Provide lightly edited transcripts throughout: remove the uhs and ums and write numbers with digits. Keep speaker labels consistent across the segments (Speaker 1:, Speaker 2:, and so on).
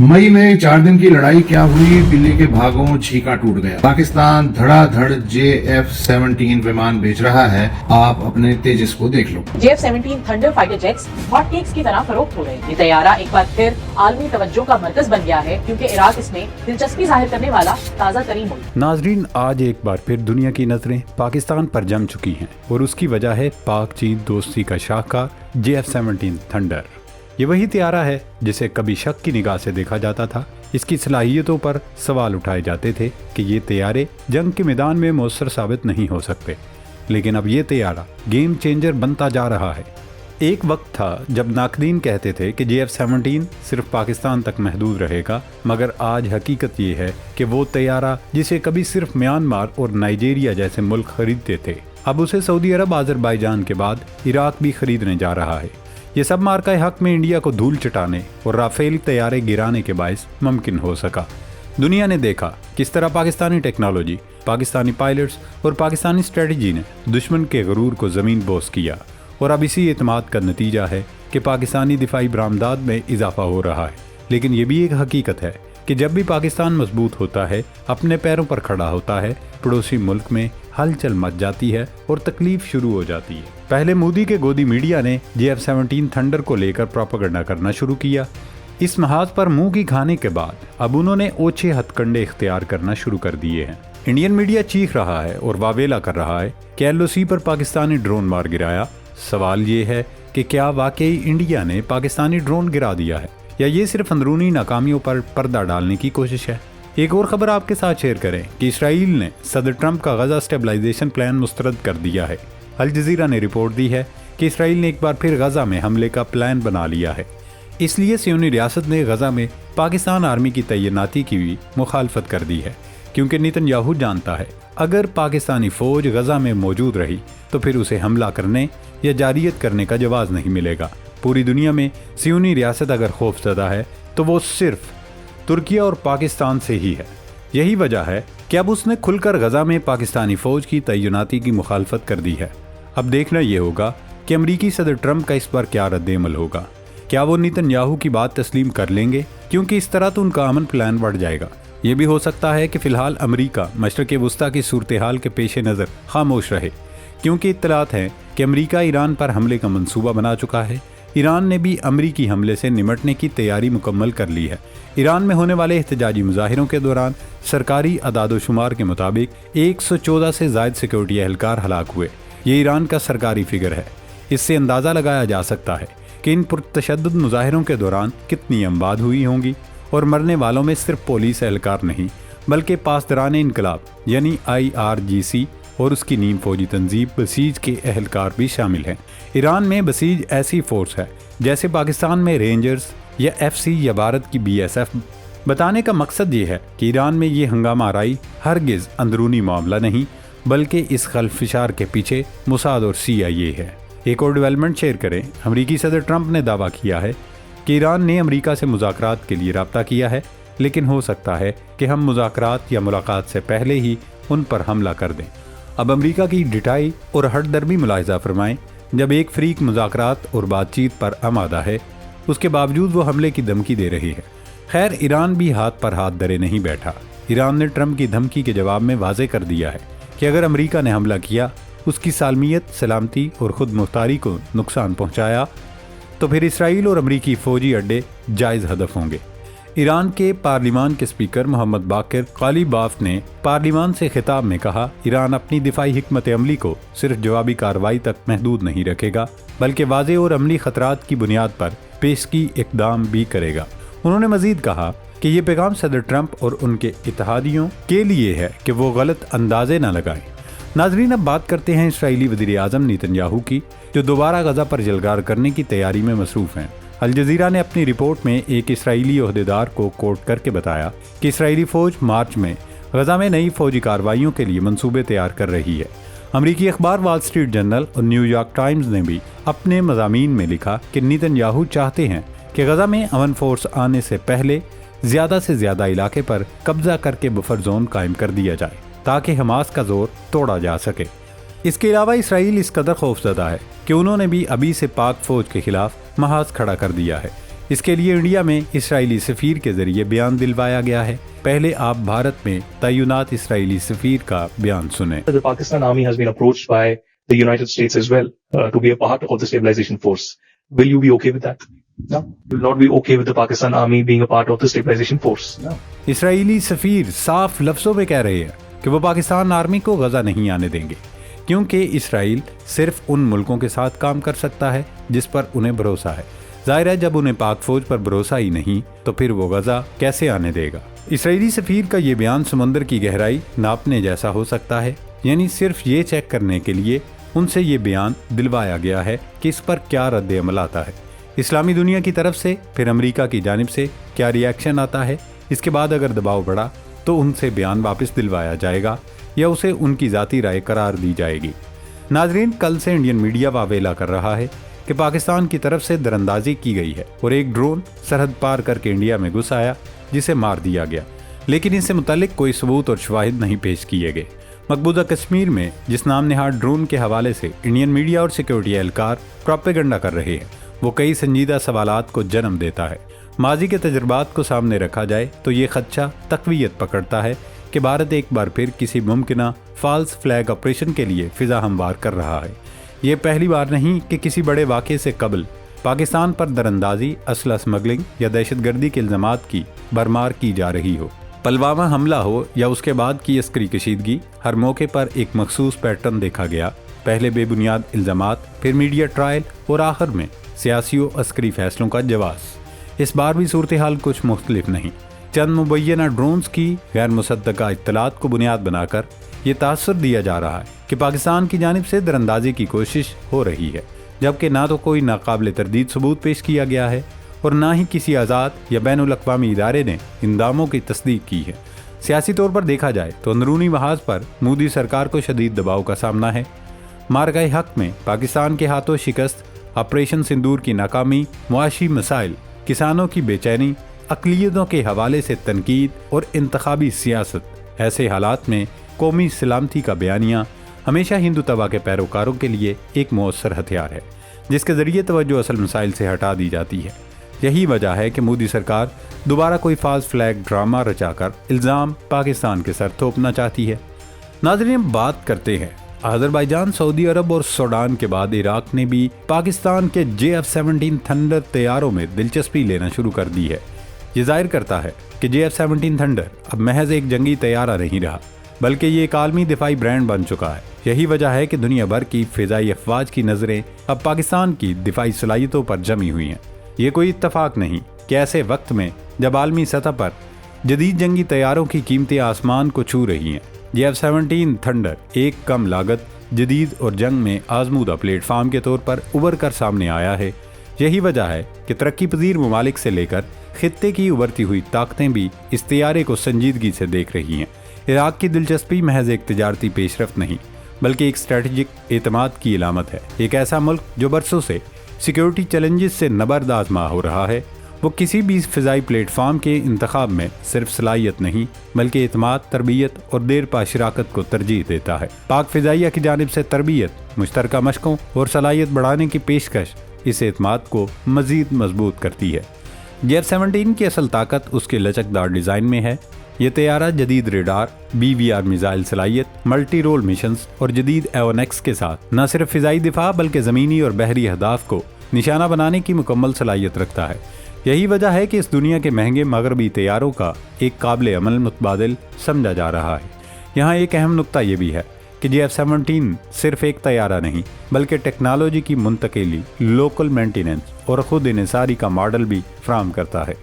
Speaker 1: मई में 4 दिन की लड़ाई क्या हुई, बिल्ली के भागों छीका टूट गया। पाकिस्तान धड़ाधड़ JF-17 विमान बेच रहा है, आप अपने तेजस को देख लो।
Speaker 2: JF-17 thunder fighter jets hot cakes की तरह फरोख्त हो रहे हैं। ये तैयारा एक बार फिर आलमी तवज्जो का मरकज बन गया है, क्योंकि इराक इसमें दिलचस्पी जाहिर करने वाला ताज़ा तरीन मुल्क।
Speaker 3: नाजरीन, आज एक बार फिर दुनिया की नजरें पाकिस्तान पर जम चुकी हैं और उसकी वजह है पाक चीन दोस्ती का शाहकार JF-17 थंडर। ये वही तैयारा है जिसे कभी शक की निगाह से देखा जाता था। इसकी सलाहियतों पर सवाल उठाए जाते थे कि ये तैयारे जंग के मैदान में मौसर साबित नहीं हो सकते, लेकिन अब ये तैयारा गेम चेंजर बनता जा रहा है। एक वक्त था जब नाकदीन कहते थे कि JF-17 सिर्फ पाकिस्तान तक महदूद रहेगा, मगर आज हकीकत ये है कि वो तैयारा जिसे कभी सिर्फ म्यांमार और नाइजीरिया जैसे मुल्क खरीदते थे, अब उसे सऊदी अरब, आज़रबाईजान के बाद इराक भी खरीदने जा रहा है। ये सब मार्का हक में इंडिया को धूल चटाने और राफेल तैयारे गिराने के बायस मुमकिन हो सका। दुनिया ने देखा किस तरह पाकिस्तानी टेक्नोलॉजी, पाकिस्तानी पायलट्स और पाकिस्तानी स्ट्रेटजी ने दुश्मन के गरूर को ज़मीन बोस किया, और अब इसी एतमाद का नतीजा है कि पाकिस्तानी दिफाई बरामदात में इजाफा हो रहा है। लेकिन ये भी एक हकीकत है कि जब भी पाकिस्तान मजबूत होता है, अपने पैरों पर खड़ा होता है, पड़ोसी मुल्क में हलचल मच जाती है और तकलीफ शुरू हो जाती है। पहले मोदी के गोदी मीडिया ने JF-17 थंडर को लेकर प्रोपेगेंडा करना शुरू किया। इस महाज पर मुंह की खाने के बाद अब उन्होंने ओछे हथकंडे इख्तियार करना शुरू कर दिए हैं। इंडियन मीडिया चीख रहा है और वावेला कर रहा है कि LOC पर पाकिस्तानी ड्रोन मार गिराया। सवाल ये है कि क्या वाकई इंडिया ने पाकिस्तानी ड्रोन गिरा दिया है, या ये सिर्फ अंदरूनी नाकामियों पर पर्दा डालने की कोशिश है। एक और खबर आपके साथ शेयर करें कि इसराइल ने सदर ट्रंप का गजा स्टेबलाइजेशन प्लान मुस्तरद कर दिया है। अल जजीरा ने रिपोर्ट दी है कि इसराइल ने एक बार फिर गजा में हमले का प्लान बना लिया है। इसलिए सियोनी रियासत ने गजा में पाकिस्तान आर्मी की तैनाती की भी मुखालफत कर दी है, क्योंकि नेतन्याहू जानता है अगर पाकिस्तानी फौज गजा में मौजूद रही तो फिर उसे हमला करने या जारियत करने का जवाब नहीं मिलेगा। पूरी दुनिया में सियोनी रियासत अगर खौफजदा है तो वो सिर्फ तुर्की और पाकिस्तान से ही है। यही वजह है कि अब उसने खुलकर गजा में पाकिस्तानी फौज की तैनाती की मुखालफत कर दी है। अब देखना ये होगा कि अमरीकी सदर ट्रंप का इस पर क्या रद्द-ए-अमल होगा। क्या वो नेतन्याहू की बात तस्लीम कर लेंगे, क्योंकि इस तरह तो उनका अमन प्लान बढ़ जाएगा। ये भी हो सकता है कि फिलहाल अमरीका मशरक़ वुस्ता की सूरत हाल के पेश नज़र खामोश रहे, क्योंकि इत्तलात हैं कि अमरीका ईरान पर हमले का मंसूबा बना चुका है। ईरान ने भी अमरीकी हमले से निमटने की तैयारी मुकम्मल कर ली है। ईरान में होने वाले एहतजाजी मुजाहिरों के दौरान सरकारी अदाद-ओ-शुमार के मुताबिक 114 से ज़ायद सिक्योरिटी एहलकार हलाक हुए। ये ईरान का सरकारी फिगर है। इससे अंदाज़ा लगाया जा सकता है कि इन पुरतशद्दुद मुजाहिरों के दौरान कितनी अमवात हुई होंगी, और मरने वालों में सिर्फ पुलिस एहलकार नहीं बल्कि पासदारान इनकलाब यानी IRGC और उसकी नीम फौजी तंजीब बसीज के एहलकार भी शामिल हैं। ईरान में बसीज ऐसी फोर्स है जैसे पाकिस्तान में रेंजर्स या FC या भारत की BSF। बताने का मकसद ये है कि ईरान में ये हंगामा आराई हरगिज़ अंदरूनी मामला नहीं, बल्कि इस खलफिशार के पीछे मोसाद और CIA है। एक और डेवलपमेंट शेयर करें। अमरीकी सदर ट्रंप ने दावा किया है कि ईरान ने अमरीका से मुज़ाकरात के लिए राब्ता किया है, लेकिन हो सकता है कि हम मुज़ाकरात या मुलाकात से पहले ही उन पर हमला कर दें। अब अमरीका की डिटाई और हटदर्मी मुलाहिजा फरमाएं, जब एक फ़रीक मुज़ाकरात और बातचीत पर आमादा है, उसके बावजूद वो हमले की धमकी दे रही है। खैर, ईरान भी हाथ पर हाथ धरे नहीं बैठा। ईरान ने ट्रंप की धमकी के जवाब में वाज़े कर दिया है कि अगर अमरीका ने हमला किया, उसकी सालमियत, सलामती और ख़ुद मुख्तारी को नुकसान पहुँचाया, तो फिर इसराइल और अमरीकी फ़ौजी अड्डे जायज़ हदफ होंगे। ईरान के पार्लिमान के स्पीकर मोहम्मद बाकिर कालीबाफ ने पार्लिमान से खिताब में कहा, ईरान अपनी दिफाई हिकमत अमली को सिर्फ जवाबी कार्रवाई तक महदूद नहीं रखेगा, बल्कि वाज़े और अमली खतरात की बुनियाद पर पेशगी इक़दाम भी करेगा। उन्होंने मज़ीद कहा कि ये पैगाम सदर ट्रंप और उनके इत्तेहादियों के लिए है कि वो गलत अंदाजे न लगाएं। नाजरीन, अब बात करते हैं इसराइली वज़ीर आज़म नेतन्याहू की, जो दोबारा गजा पर जलगार करने की तैयारी में मसरूफ़ हैं। अल जज़ीरा ने अपनी रिपोर्ट में एक इसराइली ओहदेदार को कोट करके बताया कि इसराइली फ़ौज मार्च में गजा में नई फ़ौजी कार्रवाइयों के लिए मंसूबे तैयार कर रही है। अमरीकी अखबार वॉल स्ट्रीट जर्नल और न्यूयॉर्क टाइम्स ने भी अपने मज़ामीन में लिखा कि नेतन्याहू चाहते हैं कि गजा में अमन फोर्स आने से पहले ज़्यादा से ज़्यादा इलाके पर कब्जा करके बफर जोन कायम कर दिया जाए, ताकि हमास का जोर तोड़ा जा सके। इसके अलावा इसराइल इस कदर खौफजदा है कि उन्होंने भी अभी से पाक फौज के खिलाफ महाज खड़ा कर दिया है। اس کے لیے انڈیا میں اسرائیلی سفیر کے ذریعے بیان دلوایا گیا ہے۔ پہلے آپ بھارت میں تعینات اسرائیلی سفیر کا بیان سنیں۔
Speaker 4: The Pakistan Army has been approached by the United States as well to be a part of the stabilization force. Will you be okay with that? No. You will not be okay with the Pakistan Army being a part of the stabilization force? No.
Speaker 3: اسرائیلی سفیر صاف لفظوں میں کہہ رہے ہیں کہ وہ Pakistan army کو غزہ نہیں آنے دیں گے، کیونکہ اسرائیل صرف ان ملکوں کے ساتھ کام کر سکتا ہے جس پر انہیں بھروسہ ہے۔ ظاہر ہے جب انہیں پاک فوج پر بھروسہ ہی نہیں تو پھر وہ غزہ کیسے آنے دے گا۔ اسرائیلی سفیر کا یہ بیان سمندر کی گہرائی ناپنے جیسا ہو سکتا ہے، یعنی صرف یہ چیک کرنے کے لیے ان سے یہ بیان دلوایا گیا ہے کہ اس پر کیا رد عمل آتا ہے، اسلامی دنیا کی طرف سے، پھر امریکہ کی جانب سے کیا ری ایکشن آتا ہے۔ اس کے بعد اگر دباؤ بڑھا تو ان سے بیان واپس دلوایا جائے گا یا اسے ان کی ذاتی رائے قرار دی جائے گی۔ ناظرین، کل سے انڈین میڈیا واویلا کر رہا ہے کہ پاکستان کی طرف سے دراندازی کی گئی ہے اور ایک ڈرون سرحد پار کر کے انڈیا میں گھس آیا جسے مار دیا گیا، لیکن اس سے متعلق کوئی ثبوت اور شواہد نہیں پیش کیے گئے۔ مقبوضہ کشمیر میں جس نام نہاد ڈرون کے حوالے سے انڈین میڈیا اور سیکیورٹی اہلکار پروپیگنڈا کر رہے ہیں، وہ کئی سنجیدہ سوالات کو جنم دیتا ہے۔ ماضی کے تجربات کو سامنے رکھا جائے تو یہ خدشہ تقویت پکڑتا ہے کہ بھارت ایک بار پھر کسی ممکنہ فالس فلیگ آپریشن کے لیے فضا ہموار کر رہا ہے۔ یہ پہلی بار نہیں کہ کسی بڑے واقعے سے قبل پاکستان پر دراندازی، اسلحہ اسمگلنگ یا دہشت گردی کے الزامات کی بھرمار کی جا رہی ہو۔ پلوامہ حملہ ہو یا اس کے بعد کی عسکری کشیدگی، ہر موقع پر ایک مخصوص پیٹرن دیکھا گیا، پہلے بے بنیاد الزامات، پھر میڈیا ٹرائل اور آخر میں سیاسی و عسکری فیصلوں کا جواز۔ اس بار بھی صورتحال کچھ مختلف نہیں۔ چند مبینہ ڈرونز کی غیر مصدقہ اطلاعات کو بنیاد بنا کر یہ تاثر دیا جا رہا ہے کہ پاکستان کی جانب سے دراندازی کی کوشش ہو رہی ہے، جبکہ نہ تو کوئی ناقابل تردید ثبوت پیش کیا گیا ہے اور نہ ہی کسی آزاد یا بین الاقوامی ادارے نے ان دعووں کی تصدیق کی ہے۔ سیاسی طور پر دیکھا جائے تو اندرونی محاذ پر مودی سرکار کو شدید دباؤ کا سامنا ہے۔ مارکہ حق میں پاکستان کے ہاتھوں شکست، آپریشن سندور کی ناکامی، معاشی مسائل، کسانوں کی بے چینی، اقلیتوں کے حوالے سے تنقید اور انتخابی سیاست، ایسے حالات میں قومی سلامتی کا بیانیہ ہمیشہ ہندوتوا کے پیروکاروں کے لیے ایک مؤثر ہتھیار ہے، جس کے ذریعے توجہ اصل مسائل سے ہٹا دی جاتی ہے۔ یہی وجہ ہے کہ مودی سرکار دوبارہ کوئی فالس فلیگ ڈرامہ رچا کر الزام پاکستان کے سر تھوپنا چاہتی ہے۔ ناظرین، بات کرتے ہیں آذربائیجان، سعودی عرب اور سوڈان کے بعد عراق نے بھی پاکستان کے JF-17 تھنڈر طیاروں میں دلچسپی لینا شروع کر دی ہے۔ یہ ظاہر کرتا ہے کہ JF-17 تھنڈر اب محض ایک جنگی طیارہ نہیں رہا، بلکہ یہ ایک عالمی دفاعی برانڈ بن چکا ہے۔ یہی وجہ ہے کہ دنیا بھر کی فضائی افواج کی نظریں اب پاکستان کی دفاعی صلاحیتوں پر جمی ہوئی ہیں۔ یہ کوئی اتفاق نہیں کہ ایسے وقت میں جب عالمی سطح پر جدید جنگی طیاروں کی قیمتیں آسمان کو چھو رہی ہیں، JF-17 تھنڈر ایک کم لاگت، جدید اور جنگ میں آزمودہ پلیٹ فارم کے طور پر ابھر کر سامنے آیا ہے۔ یہی وجہ ہے کہ ترقی پذیر ممالک سے لے کر خطے کی ابھرتی ہوئی طاقتیں بھی اس طیارے کو سنجیدگی سے دیکھ رہی ہیں۔ عراق کی دلچسپی محض ایک تجارتی پیش رفت نہیں، بلکہ ایک اسٹریٹجک اعتماد کی علامت ہے۔ ایک ایسا ملک جو برسوں سے سیکیورٹی چیلنجز سے نبرد آزما ہو رہا ہے، وہ کسی بھی فضائی پلیٹ فارم کے انتخاب میں صرف صلاحیت نہیں بلکہ اعتماد، تربیت اور دیر پا شراکت کو ترجیح دیتا ہے۔ پاک فضائیہ کی جانب سے تربیت، مشترکہ مشقوں اور صلاحیت بڑھانے کی پیشکش اس اعتماد کو مزید مضبوط کرتی ہے۔ JF-17 کی اصل طاقت اس کے لچکدار ڈیزائن میں ہے۔ یہ طیارہ جدید ریڈار، BVR میزائل صلاحیت، ملٹی رول مشنز اور جدید AWACS کے ساتھ نہ صرف فضائی دفاع بلکہ زمینی اور بحری اہداف کو نشانہ بنانے کی مکمل صلاحیت رکھتا ہے۔ یہی وجہ ہے کہ اس دنیا کے مہنگے مغربی طیاروں کا ایک قابل عمل متبادل سمجھا جا رہا ہے۔ یہاں ایک اہم نقطہ یہ بھی ہے کہ JF-17 صرف ایک طیارہ نہیں بلکہ ٹیکنالوجی کی منتقلی، لوکل مینٹیننس اور خود انحصاری کا ماڈل بھی فراہم کرتا ہے۔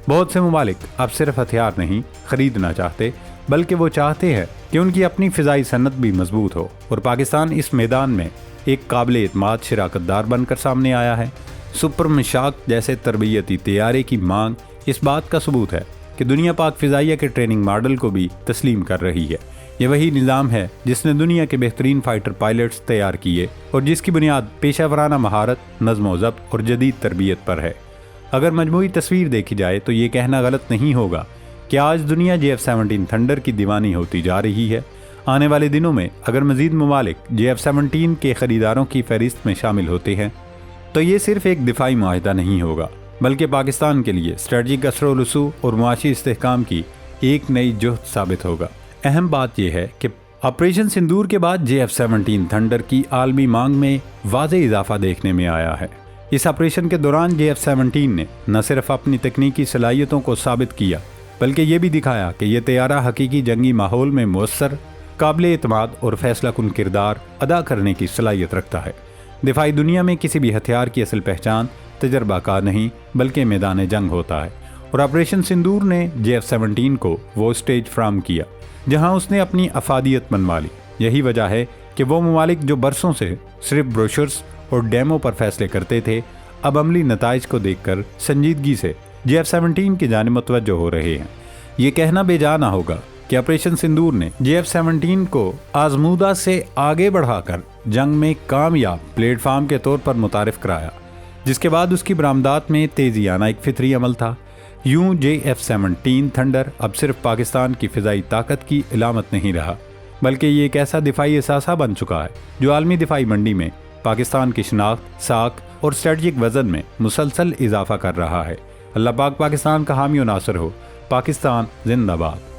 Speaker 3: بہت سے ممالک اب صرف ہتھیار نہیں خریدنا چاہتے بلکہ وہ چاہتے ہیں کہ ان کی اپنی فضائی صنعت بھی مضبوط ہو، اور پاکستان اس میدان میں ایک قابل اعتماد شراکت دار بن کر سامنے آیا ہے۔ سپر مشاک جیسے تربیتی طیارے کی مانگ اس بات کا ثبوت ہے کہ دنیا پاک فضائیہ کے ٹریننگ ماڈل کو بھی تسلیم کر رہی ہے۔ یہ وہی نظام ہے جس نے دنیا کے بہترین فائٹر پائلٹس تیار کیے اور جس کی بنیاد پیشہ ورانہ مہارت، نظم و ضبط اور جدید تربیت پر ہے۔ اگر مجموعی تصویر دیکھی جائے تو یہ کہنا غلط نہیں ہوگا کہ آج دنیا JF-17 تھنڈر کی دیوانی ہوتی جا رہی ہے۔ آنے والے دنوں میں اگر مزید ممالک JF-17 کے خریداروں کی فہرست میں شامل ہوتے ہیں تو یہ صرف ایک دفاعی معاہدہ نہیں ہوگا बल्कि पाकिस्तान के लिए स्ट्रेटजिक असर रसूख और मुआशी इस्तेहकाम की एक नई जुहद साबित होगा। अहम बात यह है कि ऑपरेशन सिंदूर के बाद JF-17 थंडर की आलमी मांग में वाज़ेह इजाफा देखने में आया है। इस ऑपरेशन के दौरान JF-17 ने न सिर्फ अपनी तकनीकी सलाहियतों को साबित किया बल्कि ये भी दिखाया कि यह तैयारा हकीकी जंगी माहौल में मुअस्सर, काबिल एतमाद और फैसलाकुन किरदार अदा करने की सलाहियत रखता है। दिफाई दुनिया में किसी भी हथियार की असल पहचान तजर्बाकार नहीं बल्कि मैदान जंग होता है, और ऑपरेशन सिंदूर ने JF-17 को वो स्टेज फ्राहम किया जहां उसने अपनी अफादियत मनवा ली। यही वजह है कि वो ममालिक जो बरसों से सिर्फ ब्रोशर्स और डेमो पर फैसले करते थे, अब अमली नताइज को देखकर संजीदगी से JF-17 की जानिब मुतवज्जो हो रहे हैं। ये कहना बेजा ना होगा कि ऑपरेशन सिंदूर ने JF-17 को आजमूदा से आगे बढ़ाकर जंग में कामयाब प्लेटफार्म के तौर पर मुतारिफ कराया, जिसके बाद उसकी बरामदात में तेजी आना एक फितरी अमल था। यूं JF-17 थंडर अब सिर्फ पाकिस्तान की फ़िज़ाई ताकत की इलामत नहीं रहा, बल्कि ये एक ऐसा दिफाई असासा बन चुका है जो आलमी दिफाई मंडी में पाकिस्तान की शनाख्त, साख और स्ट्रेटजिक वज़न में मुसलसल इजाफा कर रहा है। अल्लाह पाक पाकिस्तान का हामी और नासर हो। पाकिस्तान जिंदाबाद।